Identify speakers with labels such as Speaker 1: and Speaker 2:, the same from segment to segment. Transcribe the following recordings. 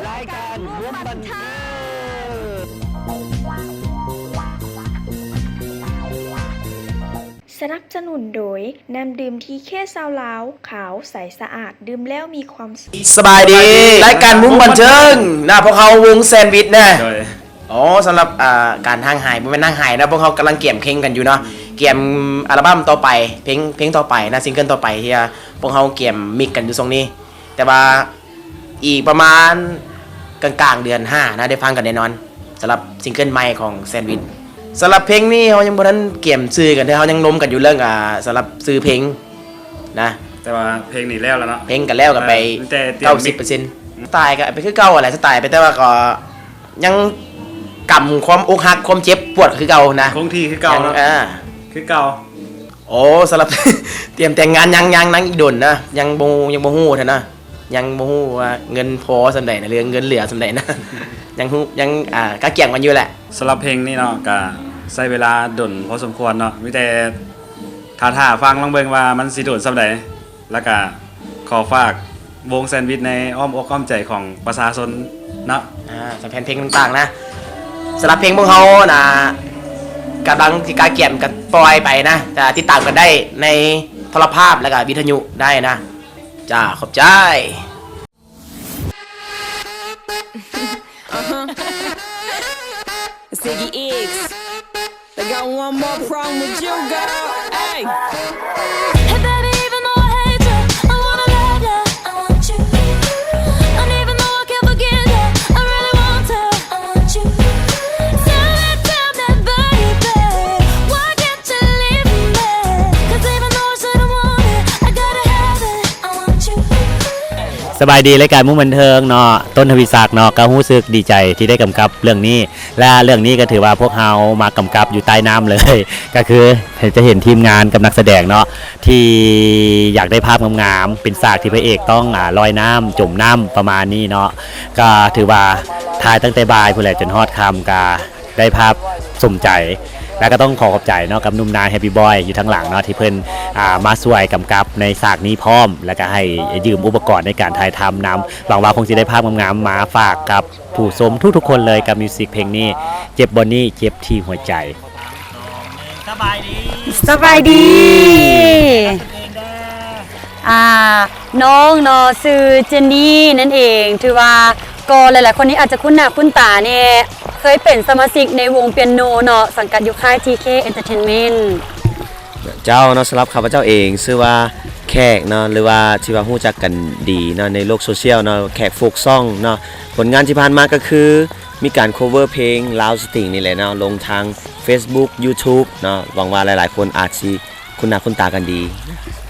Speaker 1: รายการมุมบันเทิง
Speaker 2: สนับสนุนโดยน้ำดื่มที่แค่ซาวลาวขาวใสสะอาดดื่มแล้วมีความสุข
Speaker 1: สบายดีรายการมุมบันเทิงนะพวกเขาวงแซนด์วิชนะอ๋อสำหรับการทางหายไม่เป็นทางหายนะพวกเขากำลังเกี่ยมเพลงกันอยู่เนาะเกี่ยมอัลบั้มต่อไปเพลงต่อไปนะซิงเกิลต่อไปที่พวกเขาเกี่ยมมิกกันอยู่ตรงนี้แต่ว่าอีกประมาณกลางเดือน5นะได้ฟังกันแน่นอนสำหรับซิงเกิลใหม่ของแซนด์วิชสำหรับเพลงนี้เขายังบ่ทันเกี่ยมซื้อกันเขายังล้มกันอยู่เรื่องสำหรับซื้อเพลงนะ
Speaker 3: แต่ว่าเพลงนี้แล้วเนาะ
Speaker 1: เพลงกันแล้วกันไป 90%สไตล์ก็ไปคือเก่าอะไรสไตล์ไปแต่ว่าก็ยังกำความอกหักความเจ็บปวดคือเก่านะ
Speaker 3: คงที่คือเก่าเนาะคือเก่า
Speaker 1: โอ้สำหรับ เตรียมแต่งงานยังนังอีดนนะยังบ่ฮู้เท่านะยังบ่ฮู้ว่าเงินพอสำใดนะเรื่องเงินเหลือสำใดนะ ยังก็เกี่ยงกันอยู่แหละ
Speaker 3: สำหรับเพลงนี้เนาะก็ใช้เวลาดนพอสมควรเนาะมีแต่ท่าฟังลองเบิ่งว่ามันสิโดนสำใดแล้วก็ขอฝากวงแซนด์วิชในอ้อมอกอ้อมใจของประชาชนเนาะ
Speaker 1: สำหรับเพลงต่างๆนะสำหรับเพลงพวกเขานะกำลังที่การเกี่ยมกันปล่อยไปนะจะติดตามกันได้ในโทรภาพและก็วิทยุได้นะจ้าขอบใจ
Speaker 4: Ziggy X, they got one more problem with you, girl. Hey. Hey, baby, even though I hate you, I wanna love you. I want you. And even though I can't forget you, I really want to. I want you. Tell me, baby, why can't you leave me? 'Cause even though I shouldn't want it, I gotta have it. I want you.
Speaker 5: สบายดีรายการมุมบันเทิงเนาะต้นทวีศักดิ์เนาะก็รู้สึกดีใจที่ได้กำกับเรื่องนี้และเรื่องนี้ก็ถือว่าพวกเรามากำกับอยู่ใต้น้ำเลย ก็คือจะเห็นทีมงานกับนักแสดงเนาะที่อยากได้ภาพงามๆเป็นฉากที่พระเอกต้องลอยน้ำจมน้ำประมาณนี้เนาะก็ถือว่าถ่ายตั้งแต่บ่ายพุ่นแหละจนฮอดค่ำก็ได้ภาพสมใจแล้วก็ต้องขอบใจเนาะกับนุ่มนายแฮปปี้บอยอยู่ทั้งหลังเนาะที่เพิ่นมาช่วยกำกับในฉากนี้พร้อมแล้วก็ให้ยืมอุปกรณ์ในการถ่ายทำนำหวังว่าคงจะได้ภาพงามๆมาฝากกับผู้ชมทุกๆคนเลยกับมิวสิกเพลงนี้เจ็บบนนี้เจ็บที่หัวใจ
Speaker 2: สบายดีน้องเนาะชื่อเจนนี่นั่นเองถือว่าก็หลายๆคนนี้อาจจะคุ้นหน้าคุ้นตาเนี่ยเคยเป็นสมาชิกในวงเปียโนเนาะสังกัดอยู่ค่าย TK Entertainment
Speaker 6: เจ้าเนาะสำหรับข้าพเจ้าเองชื่อว่าแขกเนาะหรือว่าที่ว่ารู้จักกันดีเนาะในโลกโซเชียลเนาะแขกโฟกซ่องเนาะผลงานที่ผ่านมาก็คือมีการ cover เพลงลาวสติงนี่แหละเนาะลงทาง Facebook YouTube เนาะหวังว่าหลายๆคนอาจสิคุ้นหน้าคุ้นตากันดี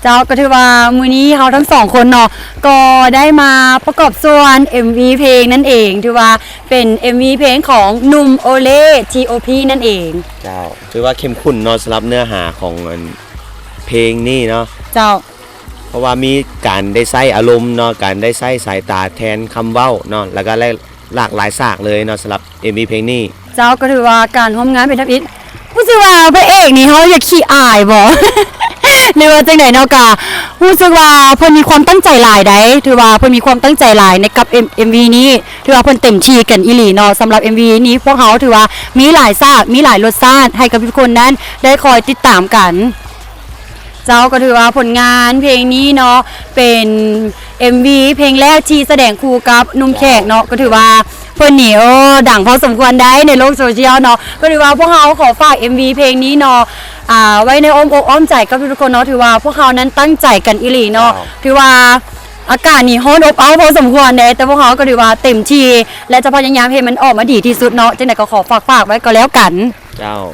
Speaker 2: เจ้าก็ถือว่ามื้อนี้เราทั้งสองคนเนาะก็ได้มาประกอบส่วน MV เพลงนั่นเองถือว่าเป็น MV เพลงของหนุ่มโอเล่ TOP นั่นเอง
Speaker 6: เจ้าถือว่าเข้มข้นเนาะสำหรับเนื้อหาของเพลงนี้เนาะ
Speaker 2: เจ้า
Speaker 6: เพราะว่ามีการได้ใช้อารมณ์เนาะการได้ใช้สายตาแทนคำเว้าเนาะแล้วก็หลากหลายฉากเลยเนาะสำหรับ MV เพลงนี้
Speaker 2: เจ้าก็ถือว่าการร่วมงานเป็นทัพอิฐรู้สึกว่าพระเอกนี่เขาอยากขี้อายบ่ หรือว่าจังได๋เนาะกะรู้สึกว่าเพิ่นมีความตั้งใจหลายได้ถือว่าเพิ่นมีความตั้งใจหลายในกับ MV นี้ถือว่าเพิ่นเต็มที่กันอีหลีเนาะสำหรับ MV นี้พวกเขาถือว่ามีหลายฉากมีหลายรสชาติให้กับทุกคนนั้นได้คอยติดตามกันเจ้าก็ถือว่าผลงานเพลงนี้เนาะเป็น MV เพลงแรกที่แสดงคู่กับนุ่มแขกเนาะก็ถือว่าเพิ่นนี่ดังพอสมควรได้ในโลกโซเชียลเนาะก็ถือว่าพวกเขาขอฝาก MV เพลงนี้เนาะไว้ในอ้อมอกอ้อมใจกับทุกคนเนาะถือว่าพวกเขานั้นตั้งใจกันอีหลีเนาะถือว่าอากาศนี่ร้อนอบอ้าวพอสมควรเด้แต่พวกเขาก็ถือว่าเต็มที่และจะพยายามให้มันออกมาดีที่สุดเนาะจังได๋ก็ขอฝากไว้ก็แล้วกัน
Speaker 6: เจ้า